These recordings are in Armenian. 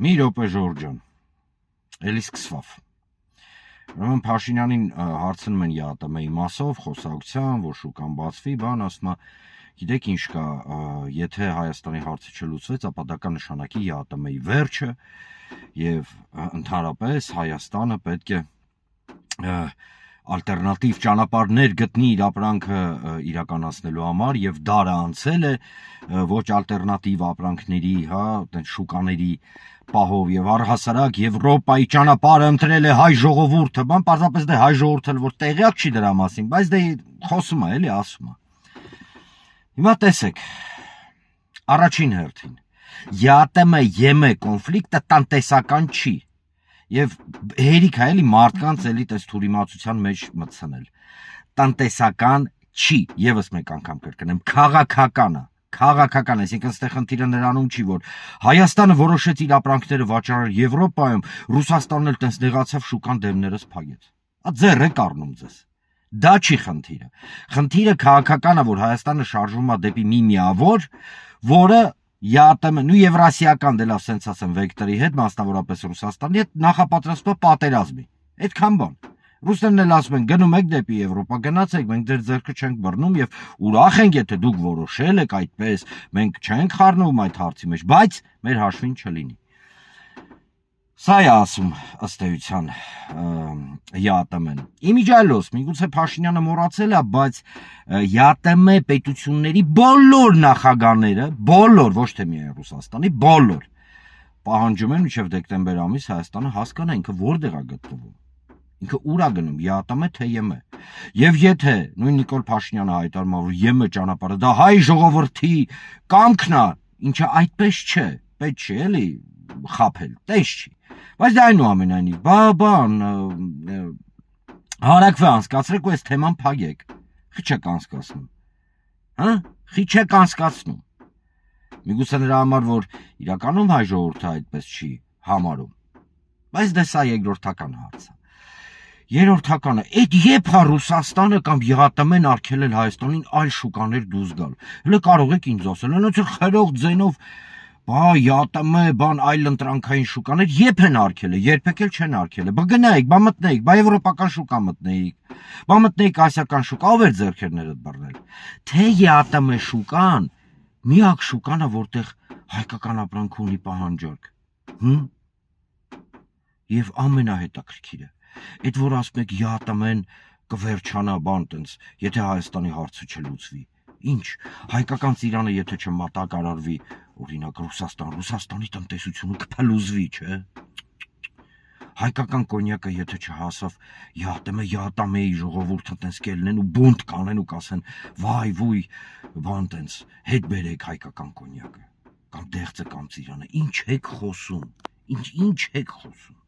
Մի րոպե Ժորժ ջան, էլի սկսվավ։ Ուրեմն Փաշինյանին հարցնում են ԵԱՏՄ-ի մասով, խոսակցության, որ շուկան բացվի, բան, ասում է, գիտեք ինչ կա, եթե Հայաստանի հարցը չլուծվեց, ապա դա կնշանակի ԵԱՏՄ-ի վերջը եւ ընդհանրապես Հայաստանը պետք է ալտերնատիվ ճանապարհներ գտնի իր ապրանքը իրականացնելու համար եւ դարը անցել է ոչ ալտերնատիվ ապրանքների, հա, այդպես շուկաների պահով եւ առհասարակ Եվրոպայի ճանապարհը ընտրել է հայ ժողովուրդը, բան պարզապես դե հայ ժողովուրդը որ տեղյակ չի դրա մասին, բայց դե խոսում է, էլի ասում է։ Հիմա տեսեք, առաջին հերթին ԵԱՏՄ-ԵՄ կոնֆլիկտը տնտեսական չի եւ հերիք է էլի մարդկանց էլի տես թուրիմացության մեջ մտցնել։ Տնտեսական չի, եւս մեկ անգամ կրկնեմ, քաղաքական է, այսինքն այստեղ խնդիրը նրանում չի, որ Հայաստանը որոշեց իր ապրանքները վաճառել Եվրոպայում, Ռուսաստանն էլ տես նեղացավ շուկան դեմներս փակեց։ Ձեռ եք առնում ձեզ։ Դա չի խնդիրը։ Խնդիրը քաղաքական է, որ Հայաստանը շարժվում է դեպի մի միավոր, որը ԵԱՏՄ, նույն եվրասիական դե լավ սենց ասեմ վեկտորի հետ, մասնավորապես Ռուսաստանի հետ նախապատրաստվում է պատերազմի։ Այդքան բան։ Ռուսներն էլ ասում են գնում եք դեպի Եվրոպա, գնացեք, մենք ձեր ձեռքը չենք բռնում եւ ուրախ ենք, եթե դուք որոշել եք այդպես, մենք չենք խառնվում այդ հարցի մեջ, բայց մեր հաշվին չլինի։ Սա է ասում ըստ էության ԵԱՏՄ-ն։ Իմիջիայլոս, միգուցե Փաշինյանը մոռացել է, բայց ԵԱՏՄ պետությունների բոլոր նախագահները, բոլոր, ոչ թե միայն Ռուսաստանի, բոլոր պահանջում են մինչև դեկտեմբեր ամիս Հայաստանը հասկանա ինքը որտեղ է գտնվում։ Ինքը ուր է գնում, ԵԱՏՄ թե ԵՄ։ Եվ եթե նույն Նիկոլ Փաշինյանը հայտարարում է, որ ԵՄ ճանապարհը դա հայ ժողովրդի կամքն է, ինչը այդպես չէ, պետք չէ էլի խաբել, տես չի։ Բայց դա այնուամենայնիվ, բան հարակվե անցկացրեք ու այս թեման փակեք։ Խի չեք անցկացնում։ Հա՞, խի չեք անցկացնում։ Միգուցե նրա համար, որ իրականում հայ ժողովուրդը այդպես չի համարում։ Բայց դե սա երկրորդական հարց է։ Երրորդականը, այդ երբ է Ռուսաստանը կամ ԵԱՏՄ-ն արգելել Հայաստանին այլ շուկաներ դուրս գալ։ Հələ կարող եք ինձ ասել, այնց խրող ձենով ԵԱՏՄ, բան այլ ընտրանքային շուկաներ երբ են արգելել, երբեք էլ չեն արգելել։ Բա գնայիք, բա մտնեիք, բա եվրոպական շուկա մտնեիք, բա մտնեիք ասիական շուկա, ով էր ձեռքերներդ բռնել։ Թե ԵԱՏՄ շուկան միակ շուկան է, որտեղ հայկական ապրանք ունի պահանջարկ։ Եվ ամենահետաքրքիրը, այդ որ ասում եք ԵԱՏՄ-ն կվերջանա բան տենց, եթե Հայաստանի հարցը չլուծվի։ Ինչ, հայկական ծիրանը եթե չմատակարարվի, օրինակ Ռուսաստանի տնտեսությունը կփլուզվի, չէ։ Հայկական կոնյակը եթե չհասավ ԵԱՏՄ-ի ժողովուրդը տենց կելնեն ու բունտ կանեն ու կասեն վայ վույ, բան տենց, հետ բերեք հայկական կոնյակը, կամ դեղձը կամ ծիրանը, ինչ եք խոսում, ինչ եք խոսում։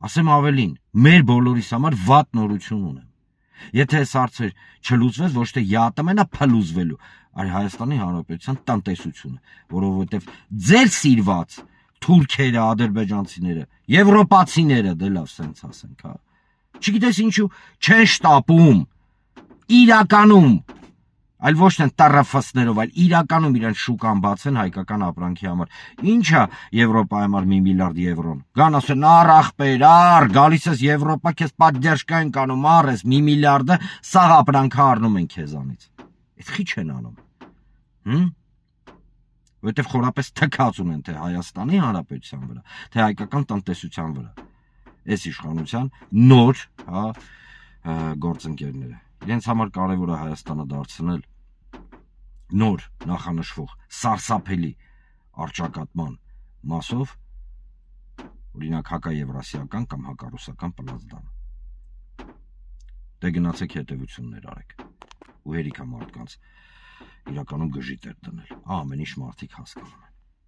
Ասեմ ավելին, մեր բոլորիս համար վատ նորություն ունեմ։ Եթե այս հարցը չլուծվեց, ոչ թե ԵԱՏՄ-ն է փլուզվելու, այլ Հայաստանի Հանրապետության տնտեսությունը, որովհետև ձեր սիրված թուրքերը, ադրբեջանցիները, եվրոպացիները, դե լավ սենց ասենք, հա։ Չգիտես ինչու չեն շտապում, իրականում, այլ ոչ թե տառաֆասներով, այլ իրականում իրեն շուկան բացեն հայկական ապրանքի համար։ Ինչա Եվրոպայի համար 1 միլիարդ եվրոն։ Գան ասեն, առ ախպեր, առ, գալիս ես Եվրոպա, քեզ պատդերժկա են կանում, առ ես 1 միլիարդը սաղ ապրանքը առնում են քեզանից։ Այդ խի չեն անում։ Որտեվ խորապես թքած ունեն թե Հայաստանի Հանրապետության վրա, թե հայկական տնտեսության վրա։ Այս իշխանության նոր, հա, գործընկերները։ Իրենց համար կարևոր է Հայաստանը դարձնել նոր նախանշվող սարսափելի առճակատման մասով, օրինակ հակաեվրասիական կամ հակառուսական պլազդան։ Դե գնացեք հետևություններ արեք ու հերիքա մարդկանց իրականում գժի տեր դնել, ամեն ինչ մարդիկ հասկանում են։